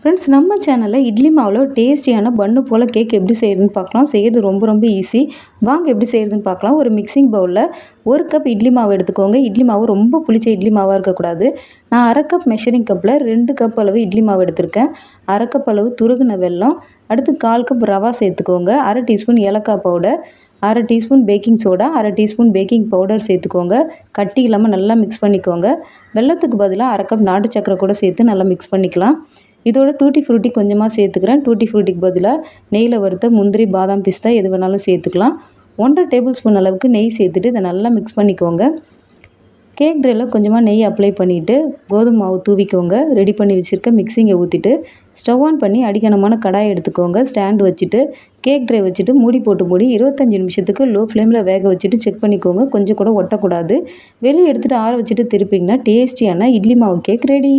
Friends, நம்ம சேனலில் இட்லி மாவில் டேஸ்டியான பன்னு போல் கேக் எப்படி செய்கிறதுன்னு பார்க்கலாம். செய்கிறது ரொம்ப ஈஸி. வாங்க எப்படி செய்கிறதுன்னு பார்க்கலாம். ஒரு மிக்சிங் பவுலில் 1 கப் இட்லி மாவு எடுத்துக்கோங்க. இட்லி மாவு ரொம்ப புளிச்ச இட்லி மாவாக இருக்கக்கூடாது. நான் 1/2 கப் மெஷரிங் கப்பில் 2 கப் அளவு இட்லி மாவு எடுத்திருக்கேன். 1/2 கப் அளவு துருகுன வெல்லம், அடுத்து 1/4 கப் ரவா சேர்த்துக்கோங்க. 1/2 டீஸ்பூன் ஏலக்காய் powder, 1/2 teaspoon baking soda, 1/2 teaspoon baking powder சேர்த்துக்கோங்க. கட்டி இல்லாமல் நல்லா மிக்ஸ் பண்ணிக்கோங்க. வெல்லத்துக்கு பதிலாக 1/2 கப் நாட்டு சக்கரை கூட சேர்த்து நல்லா மிக்ஸ் பண்ணிக்கலாம். இதோட டூட்டி ஃப்ரூட்டி கொஞ்சமாக சேர்த்துக்கிறேன். டூட்டி ஃப்ரூட்டிக்கு பதிலாக நெய்யில் வறுத்த முந்திரி, பாதாம், பிஸ்தா எது வேணாலும் சேர்த்துக்கலாம். 1/2 டேபிள் ஸ்பூன் அளவுக்கு நெய் சேர்த்துட்டு இதை நல்லா மிக்ஸ் பண்ணிக்கோங்க. கேக் ட்ரேயில் கொஞ்சமாக நெய் அப்ளை பண்ணிவிட்டு கோதுமை மாவு தூவிக்கோங்க. ரெடி பண்ணி வச்சுருக்க மிக்சிங்கை ஊற்றிட்டு ஸ்டவ் ஆன் பண்ணி அடிக்கனமான கடாயை எடுத்துக்கோங்க. ஸ்டாண்டு வச்சுட்டு கேக் ட்ரே வச்சுட்டு மூடி போட்டு 25 நிமிஷத்துக்கு லோ ஃப்ளேமில் வேக வச்சுட்டு செக் பண்ணிக்கோங்க. கொஞ்சம் கூட ஒட்டக்கூடாது. வெளியே எடுத்துகிட்டு ஆற வச்சுட்டு திருப்பிங்கன்னா டேஸ்டியான இட்லி மாவு கேக் ரெடி.